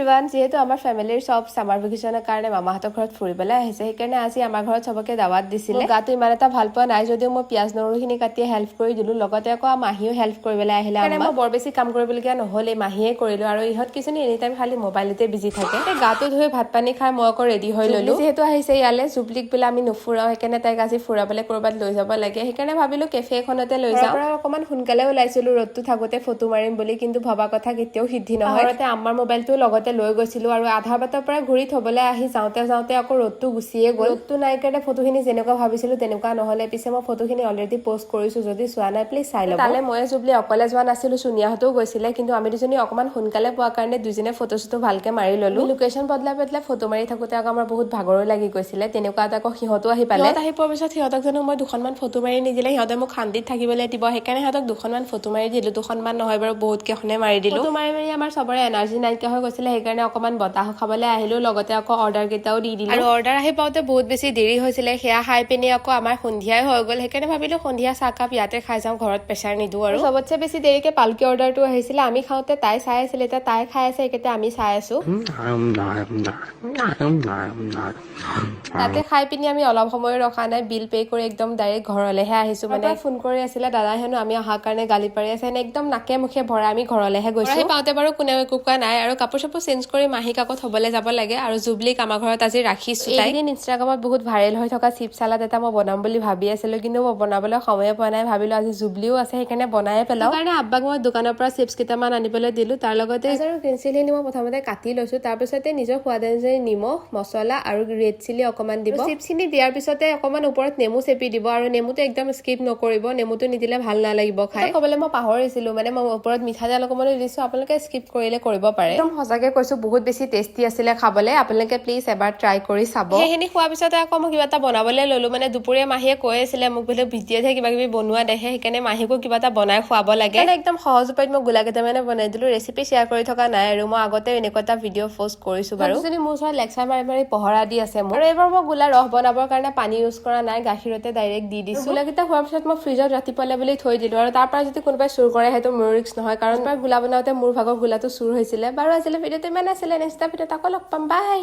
Everyone, যিহেতু আমাৰ ফেমিলিৰ সব সামাৰ ভেকেশনৰ কাৰণে মামাহঁতৰ ঘৰত ফুৰিবলৈ আহিছে, সেইকাৰণে আজি আমাৰ ঘৰত সবকে দাৱাত দিছিলে। গাটো ইমান এটা ভাল পোৱা নাই যদিও মই পিয়াজ নহৰুখিনি কাটি হেল্প কৰি দিলো, লগতে আকৌ মাহীও হেল্প কৰিবলৈ আহিলে। মই বৰ বেছি কাম কৰিবলগীয়া নহ'লে মাহীয়ে কৰিলো, আৰু ইহঁত কিছুমানে এনি টাইম খালি মোবাইলতে বিজি থাকে। গাটো ধুই ভাত পানী খাই মই আকৌ ৰেডি হৈ ললো। যিহেতু আহিছে ইয়ালে, জুবলিক বোলে আমি নুফুৰাও, সেইকাৰণে তাইক আজি ফুৰাবলৈ কৰবাত লৈ যাব লাগে। সেইকাৰণে ভাবিলো কেফে এখনতে লৈ যাওঁ। অকমান সোনকালে ওলাইছিলো ৰ'দটো থাকোতে ফটো মাৰিম বুলি, কিন্তু ভবা কথা কেতিয়াও সিদ্ধি নহয়। আমাৰ মোবাইলটো লগতে লৈ গৈছিলো, আৰু আধা বাটৰ পৰা ঘূৰি থবলৈ আহি যাওঁতে আকৌ ৰ'দটো গুচিয়ে গ'ল। ৰ'দটো নাই কাৰণে ফটোখিনি যেনেকুৱা ভাবিছিলো তেনেকুৱা নহ'লে। পিছে মই ফটোখিনি অলৰেডি পোষ্ট কৰিছো, যদি চোৱা নাই প্লিজ চাই ল'ব। তালে মই জুবলি অকলে যোৱা নাছিলো, সোনিয়াহঁতেও গৈছিলে, কিন্তু আমি দুজনী অকমান সোনকালে পোৱাৰ কাৰণে দুজনে ফটো চটো ভালকে মাৰি ললো। লোকেশ্যন বদলাই ফটো মাৰি থাকোতে আকৌ আমাৰ বহুত ভাগৰো লাগি গৈছিলে। তেনেকুৱাত আকৌ সিহঁতো আহি পালে। আহি পোৱাৰ পিছত সিহঁতক জানো মই দুখনমান ফটো মাৰি নিদিলে সিহঁতে মোক শান্তিত থাকিবলৈ দিব, সেইকাৰণে সিহঁতক দুখনমান ফটো মাৰি দিলো। দুখনমান নহয় বাৰু, বহুত কেইখনে মাৰি দিলো। ফটো মাৰি আমাৰ চবৰে এনাৰ্জি নাইকিয়া হৈ গৈছিলে, সেইকাৰণে অকমান বতাহ খাবলৈ আহিলো, লগতে আকৌ অৰ্ডাৰ কেইটাও দি দিলো। আৰু অৰ্ডাৰ আহি পাওঁতে বহুত বেছি দেৰি হৈছিলে, সেয়া খাই পিনি আকৌ আমাৰ সন্ধিয়াই হৈ গ'ল। সেইকাৰণে ভাবিলো সন্ধিয়া চাহকাপ ইয়াতে খাই যাওঁ, ঘৰত প্ৰেছাৰ নিদো। আৰু চবতছে বেছি দেৰিকে পালকি অৰ্ডাৰটো আহিছিলে, আমি খাওঁতে তাই চাই আছিলে, এতিয়া তাই খাই আছে, এতিয়া আমি চাই আছো। তাতে খাই পিনি আমি অলপ সময় ৰখা নাই, বিল পে' কৰি একদম ডাইৰেক্ট ঘৰলেহে আহিছো। মানে ফোন কৰি আছিলে দাদাই, হেনো আমি অহাৰ কাৰণে গালি পাৰি আছে, একদম নাকে মুখে ভৰাই আমি ঘৰলেহে গৈছো। পাওঁতে বাৰু কোনেও একো কোৱা নাই, আৰু কাপোৰ চাপোৰ চেঞ্জ কৰি মাহীক আকৌ থবলৈ যাব লাগে। আৰু জুবলিক আমাৰ ঘৰত আজি ৰাখিছো। এইকেইদিন ইনষ্টাগ্ৰামত বহুত ভাইৰেল হৈ থকা চিপ চালাড এটা মই বনাম বুলি ভাবি আছিলো, কিন্তু মই বনাবলৈ সময়ে পোৱা নাই। ভাবিলো আজি জুবলিও আছে, সেইকাৰণে বনায়ে পেলাও। সেইকাৰণে আব্বাক মই দোকানৰ পৰা চিপছ কেইটামান আনিবলৈ দিলো, তাৰ লগতে গ্ৰীণ চিলিখিনি মই প্ৰথমতে কাটি লৈছো, তাৰপিছতে নিজৰ সোৱাদ অনুযায়ী নিমখ, মছলা আৰু ৰেড চিলি অকমান দিব। চিপছখিনি দিয়াৰ পিছতে অকমান ওপৰত নেমু চেপি দিব, আৰু নেমুটো একদম স্কিপ নকৰিব, নেমুটো নিদিলে ভাল নালাগিব খাই। ক'বলৈ মই পাহৰিছিলো, মানে মই ওপৰত মিঠাতেল অকমানো দিছো, আপোনালোকে স্কিপ কৰিলে কৰিব পাৰে। একদম সঁচাকে কৈছো, বহুত বেছি টেষ্টি আছিলে খাবলৈ। আপোনালোকে প্লিজ এবাৰ ট্ৰাই কৰি চাব। সেইখিনি খোৱাৰ পিছতে আকৌ মই কিবা এটা বনাবলৈ ললো, মানে দুপৰীয়া মাহীয়ে কৈ আছিলে মোক বোলে ভিডিঅ'তহে কিবা কিবি বনোৱা দেখে, সেইকাৰণে মাহীকো কিবা এটা বনাই খুৱাব লাগে। একদম সহজ উপায়ত মই গোলা কেইটামানে বনাই দিলো। ৰেচিপি শ্বেয়াৰ কৰি থকা নাই, আৰু মই আগতে এনেকুৱা এটা ভিডিঅ' পষ্ট কৰিছো বাৰু। যদি মোৰ ওচৰত লেকচাৰ মাৰি পহৰা দি আছে মোৰ। আৰু এইবাৰ মই গোলা ৰস বনাবৰ কাৰণে পানী ইউজ কৰা নাই, গাখীৰতে ডাইৰেক্ট দি দিছো। গোলা কেইটা হোৱাৰ পিছত মই ফ্ৰিজত ৰাতিপুৱালে বুলি থৈ দিলো, আৰু তাৰ পৰা যদি কোনোবাই চুৰ কৰে সেইটো মোৰ ৰিস্ক নহয়, কাৰণ গোলা বনাওঁতে মোৰ ভাগৰ গোলাটো চুৰ হৈছিলে। বাৰু আজিলৈ ভিডিঅ'টো ইমান আছিলে, নেক্সট ভিডিঅ'ত আকৌ লগ পাম, বাই।